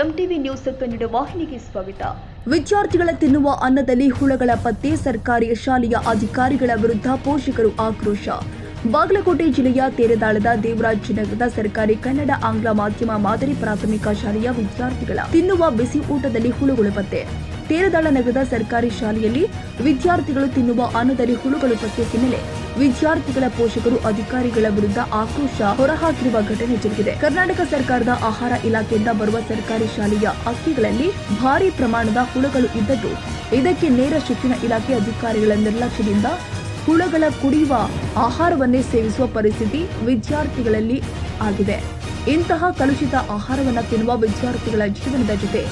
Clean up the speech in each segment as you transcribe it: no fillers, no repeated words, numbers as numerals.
MTV news Kannada ವಾಹಿನಿಗೆ ಸ್ವಾಗತ. ವಿದ್ಯಾರ್ಥಿಗಳ ತಿನ್ನುವ ಅನ್ನದಲ್ಲಿ ಹುಳಗಳ ಪತ್ತೆ, ಸರ್ಕಾರಿ ಶಾಲೆಯ ಅಧಿಕಾರಿಗಳ ವಿರುದ್ಧ ಪೋಷಕರು ಆಕ್ರೋಶ. ಬಾಗಲಕೋಟೆ ಜಿಲ್ಲೆಯ ತೇರದಾಳದ ದೇವರಾಜನಗರದ ಸರ್ಕಾರಿ ಕನ್ನಡ ಆಂಗ್ಲ ಮಾಧ್ಯಮ ಮಾದರಿ ಪ್ರಾಥಮಿಕ ಶಾಲೆಯ ವಿದ್ಯಾರ್ಥಿಗಳ ತಿನ್ನುವ ಬಿಸಿ ಊಟದಲ್ಲಿ ಹುಳುಗಳು ಪತ್ತೆ. ತೇರದಾಳ ನಗರದ ಸರ್ಕಾರಿ ಶಾಲೆಯಲ್ಲಿ ವಿದ್ಯಾರ್ಥಿಗಳು ತಿನ್ನುವ ಅನ್ನದಲ್ಲಿ ಹುಳುಗಳು ಪತ್ತೆ ಹಿನ್ನೆಲೆ ವಿದ್ಯಾರ್ಥಿಗಳ ಪೋಷಕರು ಅಧಿಕಾರಿಗಳ ವಿರುದ್ಧ ಆಕ್ರೋಶ ಹೊರಹಾಕಿರುವ ಘಟನೆ ಜರುಗಿದೆ. ಕರ್ನಾಟಕ ಸರ್ಕಾರದ ಆಹಾರ ಇಲಾಖೆಯಿಂದ ಬರುವ ಸರ್ಕಾರಿ ಶಾಲೆಯ ಅಕ್ಕಿಗಳಲ್ಲಿ ಭಾರಿ ಪ್ರಮಾಣದ ಹುಳುಗಳು ಇದ್ದದ್ದು, ಇದಕ್ಕೆ ನೇರ ಶಿಕ್ಷಣ ಇಲಾಖೆ ಅಧಿಕಾರಿಗಳ ನಿರ್ಲಕ್ಷ್ಯದಿಂದ ಹುಳುಗಳ ಕುಡಿಯುವ ಆಹಾರವನ್ನೇ ಸೇವಿಸುವ ಪರಿಸ್ಥಿತಿ ವಿದ್ಯಾರ್ಥಿಗಳಲ್ಲಿ ಆಗಿದೆ. ಇಂತಹ ಕಲುಷಿತ ಆಹಾರವನ್ನು ತಿನ್ನುವ ವಿದ್ಯಾರ್ಥಿಗಳ ಜೀವನದ ಜೊತೆ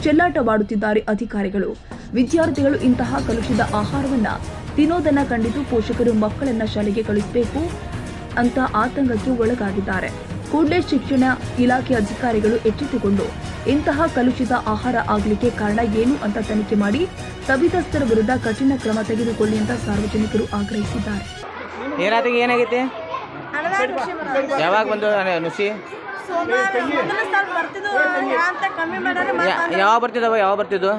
ಚೆಲ್ಲಾಟವಾಡುತ್ತಿದ್ದಾರೆ ಅಧಿಕಾರಿಗಳು. ವಿದ್ಯಾರ್ಥಿಗಳು ಇಂತಹ ಕಲುಷಿತ ಆಹಾರವನ್ನ ತಿನ್ನೋದನ್ನ ಕಂಡಿದ್ದು ಪೋಷಕರು ಮಕ್ಕಳನ್ನ ಶಾಲೆಗೆ ಕಳಿಸಬೇಕು ಅಂತ ಆತಂಕಕ್ಕೆ ಒಳಗಾಗಿದ್ದಾರೆ. ಕೂಡಲೇ ಶಿಕ್ಷಣ ಇಲಾಖೆ ಅಧಿಕಾರಿಗಳು ಎಚ್ಚೆತ್ತುಕೊಂಡು ಇಂತಹ ಕಲುಷಿತ ಆಹಾರ ಆಗಲಿಕ್ಕೆ ಕಾರಣ ಏನು ಅಂತ ತನಿಖೆ ಮಾಡಿ ತಪ್ಪಿತಸ್ಥರ ವಿರುದ್ಧ ಕಠಿಣ ಕ್ರಮ ತೆಗೆದುಕೊಳ್ಳಿ ಅಂತ ಸಾರ್ವಜನಿಕರು ಆಗ್ರಹಿಸಿದ್ದಾರೆ. ಏನಾಗೈತಿ? ಯಾವಾಗ ಬಂದು ನುಸಿ? ಯಾವ ಬರ್ತಿದ್ವು?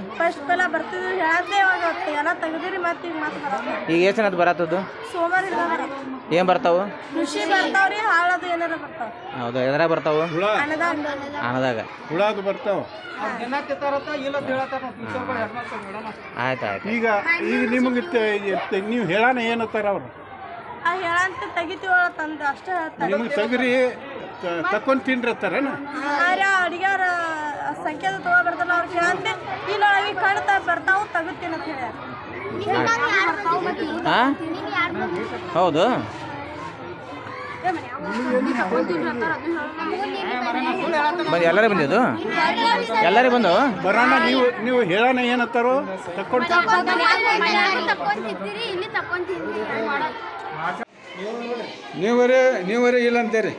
ಈಗ ಎಷ್ಟು ಬರತ್ತದು? ಏನ್ ಬರ್ತಾವು? ಹೌದು, ಎದ್ರ ಬರ್ತಾವು? ಅನ್ನದಾಗ ಆಯ್ತಾಯ್ತು. ಈಗ ನಿಮಗೆ ನೀವು ಹೇಳಾನ ಏನತ್ತಾರ ಅವ್ರು? ನಿಮ್ಗೆ ತಗರಿ ತಕೊಂಡ್ ತಿನ್ರತ್ತಾರೇನ? ಅಡಿಗಾರ ಸಂಖ್ಯೆ ತಗೋಬರ್ತಾರ ಅವ್ರು ಕೇಳಂತೆ ಇಲ್ಲ ಕಾಣ್ತಾ ಬರ್ತಾವು ತಗುತ್ತೀನಿ ಅಂತ ಹೇಳ್ಯಾರ. ಹೌದು, ಎಲ್ಲರೂ ಬಂದಿದ್ದು? ಎಲ್ಲರೂ ಬಂದು ಬರೋಣ. ನೀವು ಹೇಳಾನ ಏನತ್ತಾರೋ ತಕೊಂಡ್ ನೀವರೇ ಇಲ್ಲ ಅಂತೀರಿ.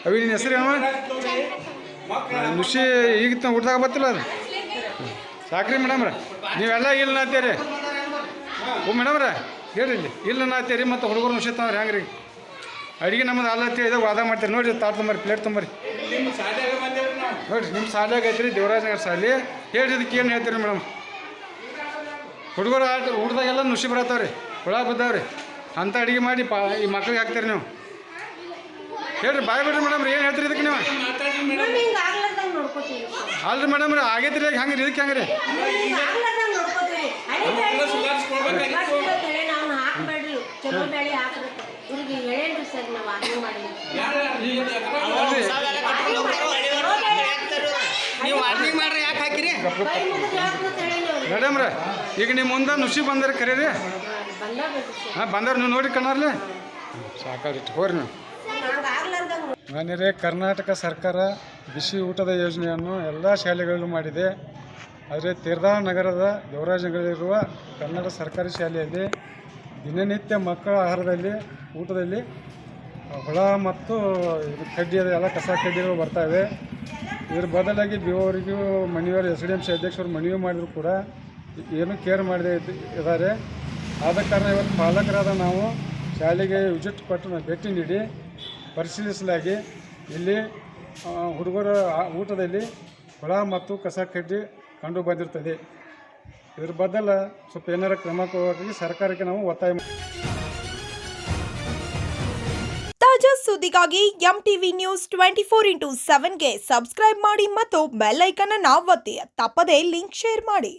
ಅವಿ ನಿನ್ನ ಹೆಸರು ಅವ ನುಸಿ ಈಗ ಹುಡ್ದಾಗ ಬರ್ತಿಲ್ಲ ಅದು ಸಾಕ್ರಿ ಮೇಡಮ್ರ. ನೀವೆಲ್ಲ ಇಲ್ಲ ಅಂತೀರಿ. ಓ ಮೇಡಮ್ರ ಹೇಳ್ರಿ, ಇಲ್ಲಿ ಇಲ್ಲ ಅಂತೀರಿ. ಮತ್ತು ಹುಡುಗರು ನುಸಿ ತಂವ್ರಿ ಹೆಂಗ್ರಿ? ಅಡುಗೆ ನಮ್ಮದು ಅಲ್ಲ ಅಂತೇಳಿ ವಾದ ಮಾಡ್ತೀರಿ. ನೋಡಿರಿ, ತಾಟ್ ತೊಂಬರಿ, ಪ್ಲೇಟ್ ತೊಂಬರಿ. ನೋಡಿರಿ, ನಿಮ್ಮ ಶಾಲೆಗೆ ಐತ್ರಿ ದೇವರಾಜನಗರ ಶಾಲೆ. ಹೇಳ್ರಿ, ಇದಕ್ಕೆ ಏನು ಹೇಳ್ತೀರಿ ಮೇಡಮ್? ಹುಡುಗರು ಹುಡ್ದಾಗೆಲ್ಲ ನುಸಿ ಬರತ್ತಾವ್ರಿ, ಹುಳ ಬಿದ್ದಾವ್ರಿ. ಅಂಥ ಅಡುಗೆ ಮಾಡಿ ಈ ಮಕ್ಳಿಗೆ ಹಾಕ್ತೀರಿ ನೀವು. ಹೇಳ್ರಿ, ಬಾಯ್ ಬಿಡ್ರಿ ಮೇಡಮ್ ರೀ. ಏನು ಹೇಳ್ತೀರಿ ಇದಕ್ಕೆ ನೀವು? ಅಲ್ರಿ ಮೇಡಮ್ ರೀ, ಆಗೈತ್ರಿ. ಹೆಂಗೆ ರೀ ಇದಕ್ಕೆ? ಹೆಂಗೆ ರೀ? ಮೇಡಮ್ ರೀ, ಈಗ ನಿಮ್ಮ ಮುಂದೆ ನುಸಿ ಬಂದಾರೆ ಕರೀರಿ. ಹಾಂ, ಬಂದವ್ರು ನೀವು ನೋಡಿ ಕಣ್ಣಾರ್ಲಿ ಸಾಕಾಗಿತ್ತು. ಹೋರಿ ನೀವು ಮಾನ್ಯರೇ, ಕರ್ನಾಟಕ ಸರ್ಕಾರ ಬಿಸಿ ಊಟದ ಯೋಜನೆಯನ್ನು ಎಲ್ಲ ಶಾಲೆಗಳಲ್ಲೂ ಮಾಡಿದೆ. ಆದರೆ ತೇರದಾಳ ನಗರದ ದೇವರಾಜನಗರಲ್ಲಿರುವ ಕನ್ನಡ ಸರ್ಕಾರಿ ಶಾಲೆಯಲ್ಲಿ ದಿನನಿತ್ಯ ಮಕ್ಕಳ ಆಹಾರದಲ್ಲಿ ಊಟದಲ್ಲಿ ಹುಳ ಮತ್ತು ಕಡ್ಡಿ ಎಲ್ಲ ಕಸ ಕಡ್ಡಿಗಳು ಬರ್ತಾವೆ. ಇದ್ರ ಬದಲಾಗಿ ಬಿಒವರಿಗೂ ಮನವಿಯವರು SDMC ಅಧ್ಯಕ್ಷರು ಮನವಿ ಮಾಡಿದ್ರು ಕೂಡ ಏನೂ ಕೇರ್ ಮಾಡದೇ ಇದ್ದಾರೆ. ಆದ ಕಾರಣ ಇವತ್ತು ಪಾಲಕರಾದ ನಾವು ಶಾಲೆಗೆ ವಿಸಿಟ್ ಕೊಟ್ಟು ಭೇಟಿ ನೀಡಿ ಪರಿಶೀಲಿಸಲಾಗಿ ಇಲ್ಲಿ ಹುಡುಗರ ಊಟದಲ್ಲಿ ಹುಳ ಮತ್ತು ಕಸ ಕಡ್ಡಿ ಕಂಡು ಬಂದಿರ್ತದೆ. ಇದ್ರ ಬದಲು ಸ್ವಲ್ಪ ಏನಾರ ಕ್ರಮವಾಗಿ ಸರ್ಕಾರಕ್ಕೆ ನಾವು ಒತ್ತಾಯ ಮಾಡಿ. ತಾಜಾ ಸುದ್ದಿಗಾಗಿ ಎಂಟಿವಿ ನ್ಯೂಸ್ 24x7ಗೆ ಸಬ್ಸ್ಕ್ರೈಬ್ ಮಾಡಿ ಮತ್ತು ಬೆಲ್ ಐಕಾನ್ ಅನ್ನು ಒತ್ತಿ. ತಪ್ಪದೇ ಲಿಂಕ್ ಶೇರ್ ಮಾಡಿ.